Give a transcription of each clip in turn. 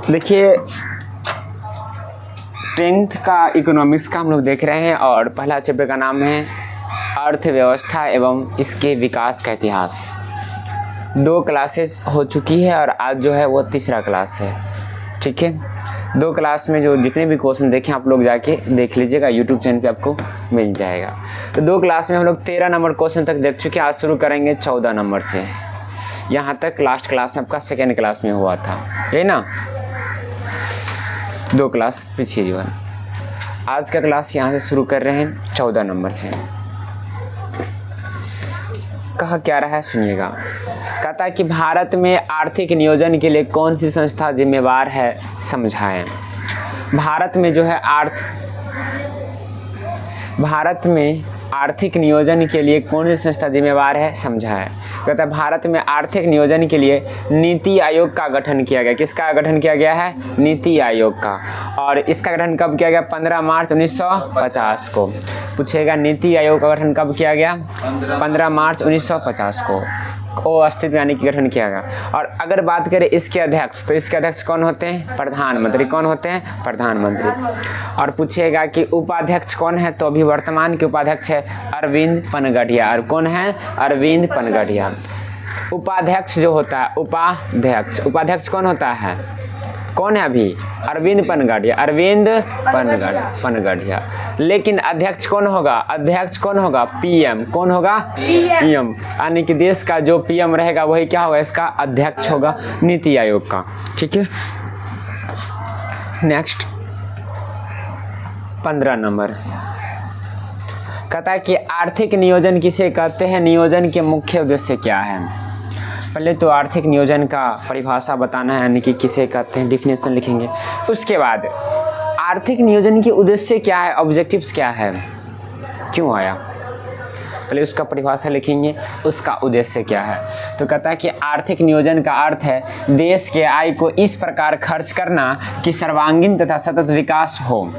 देखिए 10th का economics का हम लोग देख रहे हैं और पहला चैप्टर का नाम है अर्थव्यवस्था एवं इसके विकास का इतिहास। 2 क्लासेस हो चुकी है और आज जो है वो तीसरा क्लास है। ठीक है, 2 क्लास में जो जितने भी क्वेश्चन देखें आप लोग जाके देख लीजिएगा, यूट्यूब चैनल पे आपको मिल जाएगा। तो 2 क्लास में हम लोग 13 नंबर क्वेश्चन तक देख चुके हैं। आज शुरू करेंगे 14 नंबर से। यहाँ तक लास्ट क्लास में आपका सेकेंड क्लास में हुआ था, ये ना 2 क्लास पीछे जो है। आज का क्लास यहाँ से शुरू कर रहे हैं 14 नंबर से। कहा क्या रहा है सुनिएगा। कहता है कि भारत में आर्थिक नियोजन के लिए कौन सी संस्था जिम्मेवार है, समझाएं। भारत में जो है भारत में आर्थिक नियोजन के लिए कौन सी संस्था जिम्मेवार है, समझाएं। कहता है भारत में आर्थिक नियोजन के लिए नीति आयोग का गठन किया गया। किसका गठन किया गया है? नीति आयोग का। और इसका गठन कब किया गया? 15 मार्च 1950 को। पूछेगा नीति आयोग का गठन कब किया गया? 15 मार्च 1950 को अस्तित्व यानी कि गठन किया गया। और अगर बात करें इसके अध्यक्ष, तो इसके अध्यक्ष कौन होते हैं? प्रधानमंत्री। कौन होते हैं? प्रधानमंत्री। और पूछेगा कि उपाध्यक्ष कौन है, तो अभी वर्तमान के उपाध्यक्ष है अरविंद पनगड़िया। और कौन है? अरविंद पनगड़िया। उपाध्यक्ष जो होता है उपाध्यक्ष कौन होता है? कौन है अभी? अरविंद पनगड़िया। अरविंद पनगड़िया। लेकिन अध्यक्ष कौन होगा? अध्यक्ष कौन होगा? पीएम। कौन होगा? पीएम। यानी कि देश का जो पीएम रहेगा वही क्या होगा? इसका अध्यक्ष होगा नीति आयोग का। ठीक है, नेक्स्ट 15 नंबर कहता है कि आर्थिक नियोजन किसे कहते हैं, नियोजन के मुख्य उद्देश्य क्या है। पहले तो आर्थिक नियोजन का परिभाषा बताना है, यानी कि किसे कहते हैं, डिफिनेशन लिखेंगे। उसके बाद आर्थिक नियोजन के उद्देश्य क्या है, ऑब्जेक्टिव्स क्या है, क्यों आया, पहले उसका परिभाषा लिखेंगे, उसका उद्देश्य क्या है। तो कहता है कि आर्थिक नियोजन का अर्थ है देश के आय को इस प्रकार खर्च करना कि सर्वांगीण तथा सतत विकास हो।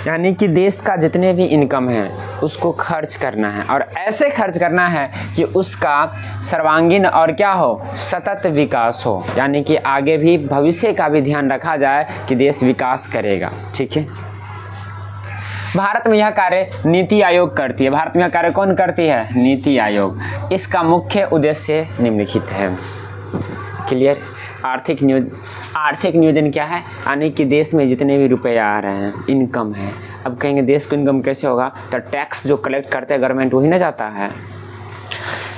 यानी कि देश का जितने भी इनकम है उसको खर्च करना है, और ऐसे खर्च करना है कि उसका सर्वांगीण और क्या हो, सतत विकास हो। यानी कि आगे भी भविष्य का भी ध्यान रखा जाए कि देश विकास करेगा। ठीक है, भारत में यह कार्य नीति आयोग करती है। भारत में यह कार्य कौन करती है? नीति आयोग। इसका मुख्य उद्देश्य निम्नलिखित है। क्लियर? आर्थिक नियोजन क्या है? यानी कि देश में जितने भी रुपए आ रहे हैं, इनकम है। अब कहेंगे देश को इनकम कैसे होगा? तो टैक्स जो कलेक्ट करते हैं गवर्नमेंट, वही ना जाता है,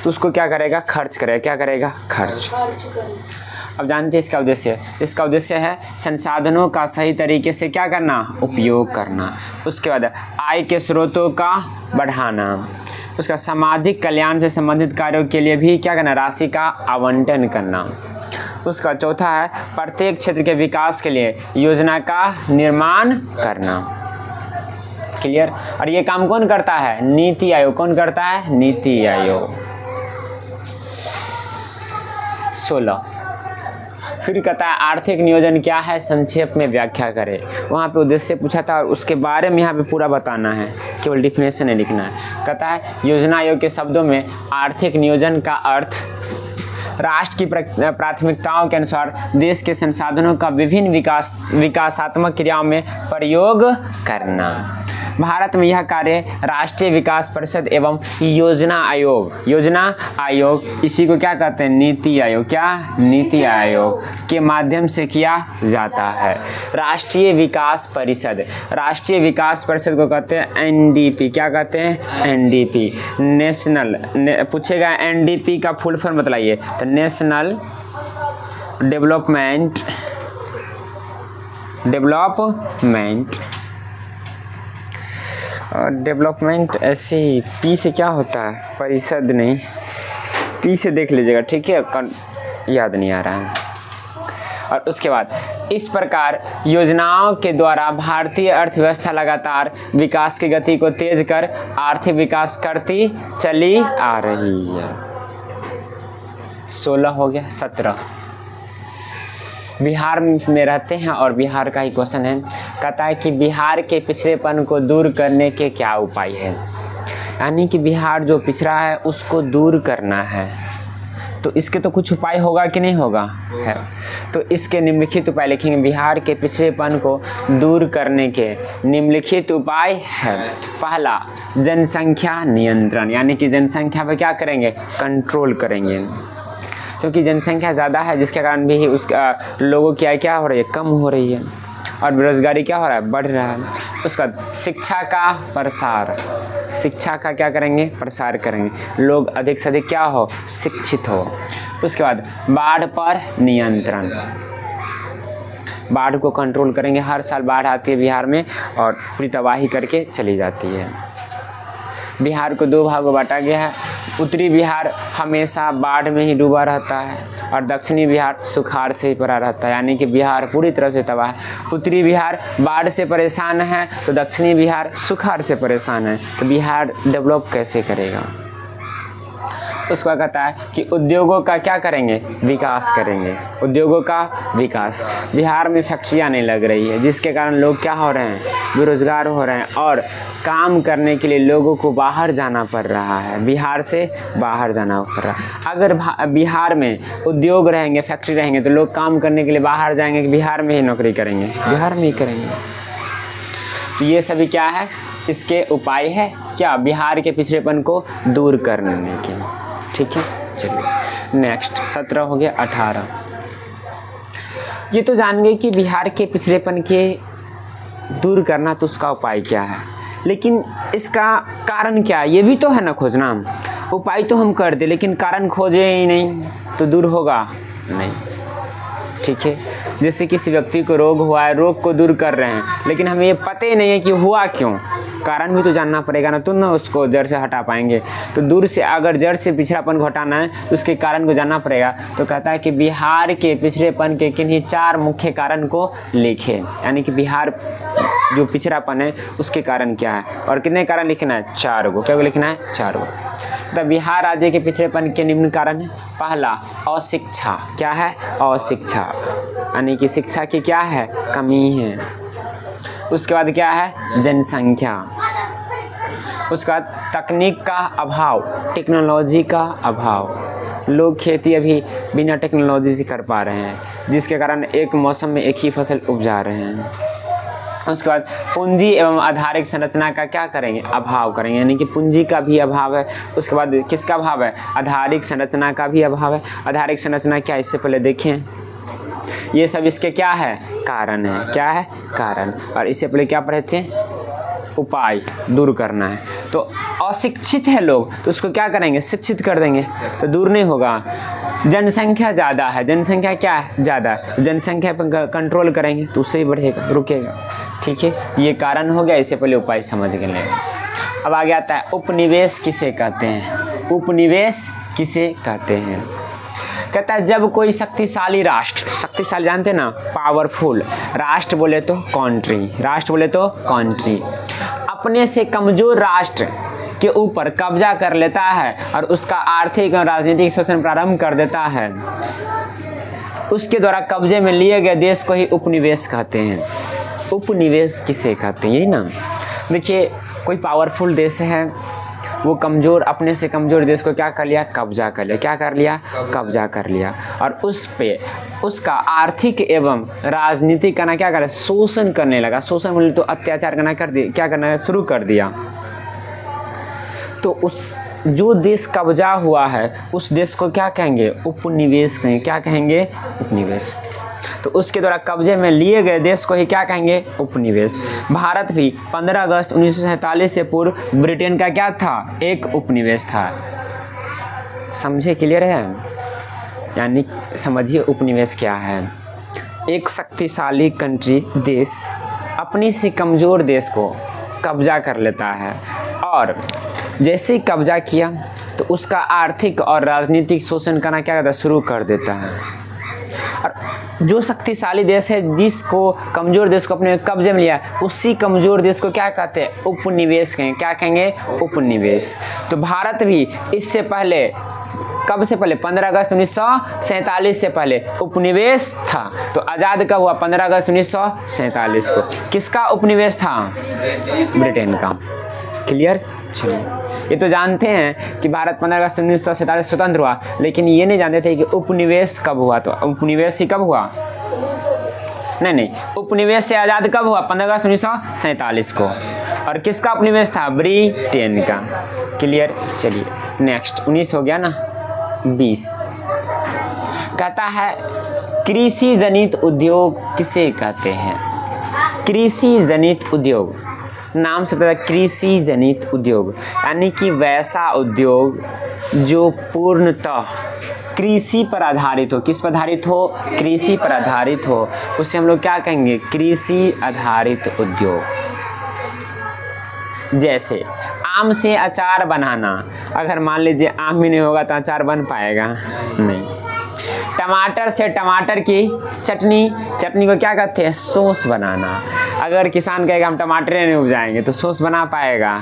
तो उसको क्या करेगा? खर्च करेगा। क्या करेगा? खर्च। अब जानते हैं इसका उद्देश्य। इसका उद्देश्य है संसाधनों का सही तरीके से क्या करना? उपयोग करना। उसके बाद आय के स्रोतों का बढ़ाना। उसका सामाजिक कल्याण से संबंधित कार्यों के लिए भी क्या करना? राशि का आवंटन करना। उसका चौथा है प्रत्येक क्षेत्र के विकास के लिए योजना का निर्माण करना। क्लियर? और ये काम कौन करता है? नीति आयोग। कौन करता है? नीति आयोग। 16 फिर कहता है आर्थिक नियोजन क्या है, संक्षेप में व्याख्या करें। वहाँ पे उद्देश्य पूछा था और उसके बारे में यहाँ पे पूरा बताना है, केवल डिफिनेशन नहीं लिखना है। कहता है योजना आयोग के शब्दों में आर्थिक नियोजन का अर्थ राष्ट्र की प्राथमिकताओं के अनुसार देश के संसाधनों का विभिन्न विकासात्मक क्रियाओं में प्रयोग करना। भारत में यह कार्य राष्ट्रीय विकास परिषद एवं योजना आयोग इसी को क्या कहते हैं? नीति आयोग। क्या? नीति आयोग के माध्यम से किया जाता है। राष्ट्रीय विकास परिषद को कहते हैं एनडीपी। क्या कहते हैं? एनडीपी। नेशनल पूछेगा एनडीपी का फुल फॉर्म बतलाइए, तो नेशनल डेवलपमेंट ऐसे ही पी से क्या होता है? परिषद नहीं, पी से देख लीजिएगा। ठीक है, याद नहीं आ रहा है। और उसके बाद इस प्रकार योजनाओं के द्वारा भारतीय अर्थव्यवस्था लगातार विकास की गति को तेज कर आर्थिक विकास करती चली आ रही है। 16 हो गया। 17 बिहार में रहते हैं और बिहार का ही क्वेश्चन है। कहता है कि बिहार के पिछड़ेपन को दूर करने के क्या उपाय है। यानी कि बिहार जो पिछड़ा है उसको दूर करना है। तो इसके तो कुछ उपाय होगा कि नहीं होगा, है। तो इसके निम्नलिखित उपाय लिखेंगे। बिहार के पिछड़ेपन को दूर करने के निम्नलिखित उपाय है। पहला, जनसंख्या नियंत्रण, यानी कि जनसंख्या पर क्या करेंगे, कंट्रोल करेंगे, क्योंकि जनसंख्या ज़्यादा है जिसके कारण भी उसका लोगों की आय क्या हो रही है, कम हो रही है, और बेरोजगारी क्या हो रहा है, बढ़ रहा है। उसके बाद शिक्षा का प्रसार, शिक्षा का क्या करेंगे, प्रसार करेंगे, लोग अधिक से अधिक क्या हो, शिक्षित हो। उसके बाद बाढ़ पर नियंत्रण, बाढ़ को कंट्रोल करेंगे। हर साल बाढ़ आती है बिहार में और पूरी तबाही करके चली जाती है। बिहार को दो भागों बांटा गया है। उत्तरी बिहार हमेशा बाढ़ में ही डूबा रहता है और दक्षिणी बिहार सुखाड़ से ही पड़ा रहता है, यानी कि बिहार पूरी तरह से तबाह है। उत्तरी बिहार बाढ़ से परेशान है तो दक्षिणी बिहार सुखाड़ से परेशान है, तो बिहार डेवलप कैसे करेगा। उसका कहता है कि उद्योगों का क्या करेंगे, विकास करेंगे, उद्योगों का विकास। बिहार में फैक्ट्रियाँ नहीं लग रही है जिसके कारण लोग क्या हो रहे हैं, बेरोजगार हो रहे हैं और काम करने के लिए लोगों को बाहर जाना पड़ रहा है, बिहार से बाहर जाना पड़ रहा है। अगर बिहार में उद्योग रहेंगे, फैक्ट्री रहेंगे तो लोग काम करने के लिए बाहर जाएंगे कि बिहार में ही नौकरी करेंगे, बिहार में ही करेंगे। तो ये सभी क्या है, इसके उपाय है क्या, बिहार के पिछड़ेपन को दूर करने के। ठीक है, चलिए नेक्स्ट 17 हो गया। 18, ये तो जान गए कि बिहार के पिछड़ेपन के दूर करना, तो उसका उपाय क्या है, लेकिन इसका कारण क्या है ये भी तो है ना खोजना। उपाय तो हम कर दे लेकिन कारण खोजे ही नहीं तो दूर होगा नहीं। ठीक है, जैसे किसी व्यक्ति को रोग हुआ है, रोग को दूर कर रहे हैं लेकिन हमें ये पता ही नहीं है कि हुआ क्यों, कारण भी तो जानना पड़ेगा ना, तो ना उसको जड़ से हटा पाएंगे। तो दूर से अगर जड़ से पिछड़ापन को हटाना है तो उसके कारण को जानना पड़ेगा। तो कहता है कि बिहार के पिछड़ेपन के किन्हीं 4 मुख्य कारण को लिखें, यानी कि बिहार जो पिछड़ापन है उसके कारण क्या है, और कितने कारण लिखना है, 4 को। क्या लिखना है, 4 को। तो बिहार राज्य के पिछड़ेपन के निम्न कारण है। पहला, अशिक्षा, क्या है, अशिक्षा, यानी कि शिक्षा की क्या है, कमी है। उसके बाद क्या है, जनसंख्या। उसके बाद तकनीक का अभाव, टेक्नोलॉजी का अभाव, लोग खेती अभी बिना टेक्नोलॉजी से कर पा रहे हैं जिसके कारण एक मौसम में एक ही फसल उपजा रहे हैं। उसके बाद पूंजी एवं आधारिक संरचना का क्या करेंगे, अभाव करेंगे, यानी कि पूंजी का भी अभाव है। उसके बाद किसका अभाव है, आधारिक संरचना का भी अभाव है। आधारिक संरचना क्या, इससे पहले देखें, ये सब इसके क्या है, कारण है, क्या है, कारण। और इससे पहले क्या पढ़े थे, उपाय दूर करना है। तो अशिक्षित है लोग तो उसको क्या करेंगे, शिक्षित कर देंगे तो दूर नहीं होगा। जनसंख्या ज़्यादा है, जनसंख्या क्या है, ज़्यादा है, जनसंख्या पर कंट्रोल करेंगे तो उससे ही बढ़ेगा, रुकेगा। ठीक है, ये कारण हो गया, इससे पहले उपाय समझ गए। अब आगे आता है उपनिवेश किसे कहते हैं, उपनिवेश किसे कहते हैं। कहता है जब कोई शक्तिशाली राष्ट्र, शक्तिशाली जानते ना, पावरफुल, राष्ट्र बोले तो कंट्री, राष्ट्र बोले तो कंट्री, अपने से कमजोर राष्ट्र के ऊपर कब्जा कर लेता है और उसका आर्थिक और राजनीतिक शोषण प्रारंभ कर देता है, उसके द्वारा कब्जे में लिए गए देश को ही उपनिवेश कहते हैं। उपनिवेश किसे कहते हैं, यही ना। देखिए कोई पावरफुल देश है, वो कमज़ोर, अपने से कमज़ोर देश को क्या कर लिया, कब्जा कर लिया, क्या कर लिया, कब्जा कर लिया, और उस पे उसका आर्थिक एवं राजनीतिक करना क्या करे, शोषण करने लगा। शोषण बोले तो अत्याचार करना कर दिया, क्या करना शुरू कर दिया। तो उस जो देश कब्जा हुआ है उस देश को क्या कहेंगे, उपनिवेश कहेंगे। क्या कहेंगे, उपनिवेश। तो उसके द्वारा कब्जे में लिए गए देश को ही क्या कहेंगे, उपनिवेश। भारत भी 15 अगस्त 1947 से पूर्व ब्रिटेन का क्या था, एक उपनिवेश था। समझे, क्लियर है। यानी समझिए उपनिवेश क्या है, एक शक्तिशाली कंट्री, देश अपने से कमज़ोर देश को कब्जा कर लेता है और जैसे ही कब्जा किया तो उसका आर्थिक और राजनीतिक शोषण करना क्या करता है, शुरू कर देता है। और जो शक्तिशाली देश है, जिसको कमज़ोर देश को अपने कब्जे में लिया, उसी कमज़ोर देश को क्या कहते हैं, उपनिवेश कहेंगे। क्या कहेंगे, उपनिवेश। तो भारत भी इससे पहले, कब से पहले, 15 अगस्त 1947 से पहले उपनिवेश था। तो आज़ाद कब हुआ, 15 अगस्त 1947 को। किसका उपनिवेश था, ब्रिटेन का। क्लियर। चलिए, ये तो जानते हैं कि भारत 15 अगस्त 1947 स्वतंत्र हुआ, लेकिन ये नहीं जानते थे कि उपनिवेश कब हुआ। तो उपनिवेश ही कब हुआ? नहीं, उपनिवेश से आज़ाद कब हुआ? 15 अगस्त 1947 को। और किसका उपनिवेश था? ब्रिटेन का। क्लियर। चलिए नेक्स्ट, 19 हो गया ना, 20 कहता है कृषि जनित उद्योग किसे कहते हैं? कृषि जनित उद्योग, नाम से पता, कृषि जनित उद्योग यानी कि वैसा उद्योग जो पूर्णतः कृषि पर आधारित हो। किस पर आधारित हो? कृषि पर आधारित हो, उसे हम लोग क्या कहेंगे? कृषि आधारित उद्योग। जैसे आम से अचार बनाना, अगर मान लीजिए आम भी नहीं होगा तो अचार बन पाएगा? नहीं। टमाटर से टमाटर की चटनी, चटनी को क्या कहते हैं? सॉस बनाना। अगर किसान कहेगा हम टमाटर नहीं उपजाएंगे तो सॉस बना पाएगा?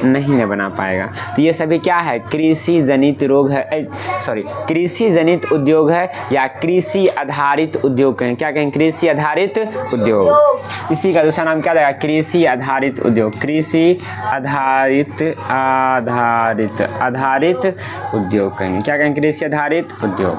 नहीं बना पाएगा। तो ये सभी क्या है? कृषि जनित रोग है, सॉरी, कृषि जनित उद्योग है या कृषि आधारित उद्योग कहें। क्या कहें? कृषि आधारित उद्योग। इसी का दूसरा नाम क्या रहेगा? कृषि आधारित उद्योग। कृषि आधारित उद्योग कहेंगे। क्या कहें? कृषि आधारित उद्योग।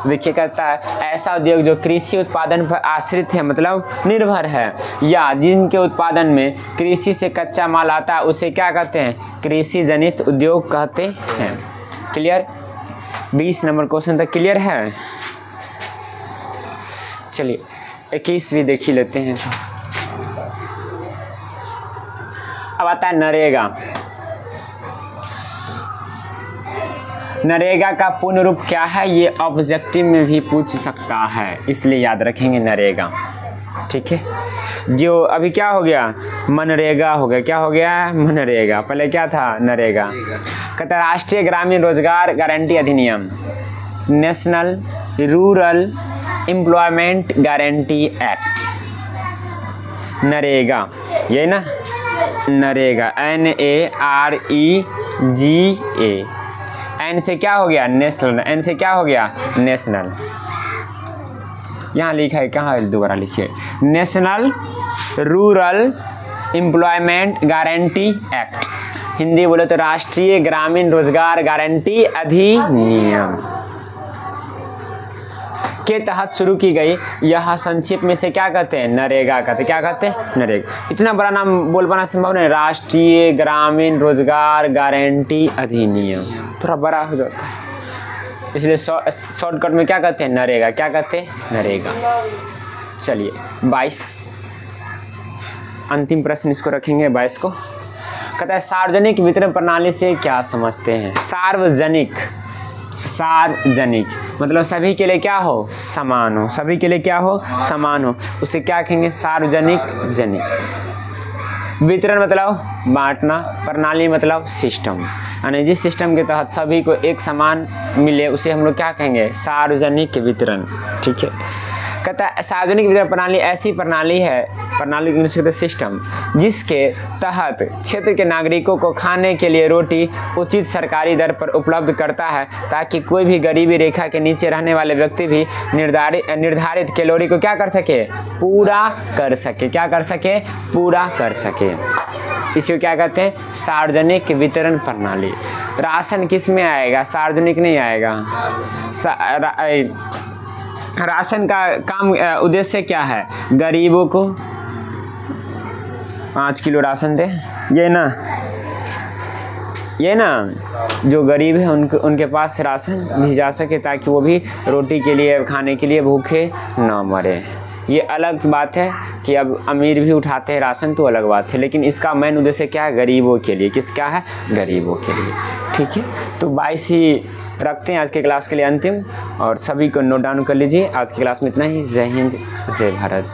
देखिए कहता है ऐसा उद्योग जो कृषि उत्पादन पर आश्रित है, मतलब निर्भर है, या जिनके उत्पादन में कृषि से कच्चा माल आता है, उसे क्या कहते हैं? कृषि जनित उद्योग कहते हैं। क्लियर। 20 नंबर क्वेश्चन तक क्लियर है। चलिए 21 भी देख ही लेते हैं। अब आता है नरेगा। नरेगा का पूर्ण रूप क्या है? ये ऑब्जेक्टिव में भी पूछ सकता है, इसलिए याद रखेंगे नरेगा। ठीक है। जो अभी क्या हो गया? मनरेगा हो गया। क्या हो गया? मनरेगा। पहले क्या था? नरेगा। कहता है राष्ट्रीय ग्रामीण रोजगार गारंटी अधिनियम, national rural employment guarantee act, NREGA, ये ना नरेगा, NAREGA। एन से क्या हो गया? नेशनल। एन से क्या हो गया? नेशनल। यहाँ लिखा है, कहाँ है? दोबारा लिखिए, national rural employment guarantee act. Hindi बोले तो राष्ट्रीय ग्रामीण रोजगार गारंटी अधिनियम के तहत शुरू की गई। यह संक्षिप्त में से क्या कहते हैं? नरेगा कहते हैं। क्या कहते हैं? नरेगा। इतना बड़ा नाम बोल पाना संभव नहीं। राष्ट्रीय ग्रामीण रोजगार गारंटी अधिनियम थोड़ा बड़ा हो जाता है, इसलिए शॉर्टकट में क्या कहते हैं? नरेगा। क्या कहते हैं? नरेगा। चलिए 22 अंतिम प्रश्न इसको रखेंगे, 22 को। कहता है सार्वजनिक वितरण प्रणाली से क्या समझते हैं? सार्वजनिक मतलब सभी के लिए क्या हो? समान हो। सभी के लिए क्या हो? समान हो। उसे क्या कहेंगे? सार्वजनिक जनिक। वितरण मतलब बांटना, प्रणाली मतलब सिस्टम, यानी जिस सिस्टम के तहत सभी को एक समान मिले उसे हम लोग क्या कहेंगे? सार्वजनिक वितरण। ठीक है। कहता है सार्वजनिक वितरण प्रणाली ऐसी प्रणाली है, प्रणाली इंग्लिश में सिस्टम, जिसके तहत क्षेत्र के नागरिकों को खाने के लिए रोटी उचित सरकारी दर पर उपलब्ध करता है, ताकि कोई भी गरीबी रेखा के नीचे रहने वाले व्यक्ति भी निर्धारित कैलोरी को क्या कर सके? पूरा कर सके। क्या कर सके? पूरा कर सके। इसको क्या कहते हैं? सार्वजनिक वितरण प्रणाली। राशन किस में आएगा? सार्वजनिक नहीं आएगा। राशन का काम उद्देश्य क्या है? गरीबों को 5 किलो राशन दे। ये ना जो गरीब है उनके पास राशन भी जा सके, ताकि वो भी रोटी के लिए, खाने के लिए भूखे न मरे। ये अलग बात है कि अब अमीर भी उठाते हैं राशन, तो अलग बात है, लेकिन इसका मेन उद्देश्य क्या है? गरीबों के लिए। किसका है? गरीबों के लिए। ठीक है। तो 22 ही रखते हैं आज के क्लास के लिए अंतिम, और सभी को नोट डाउन कर लीजिए। आज की क्लास में इतना ही। जय हिंद, जय भारत।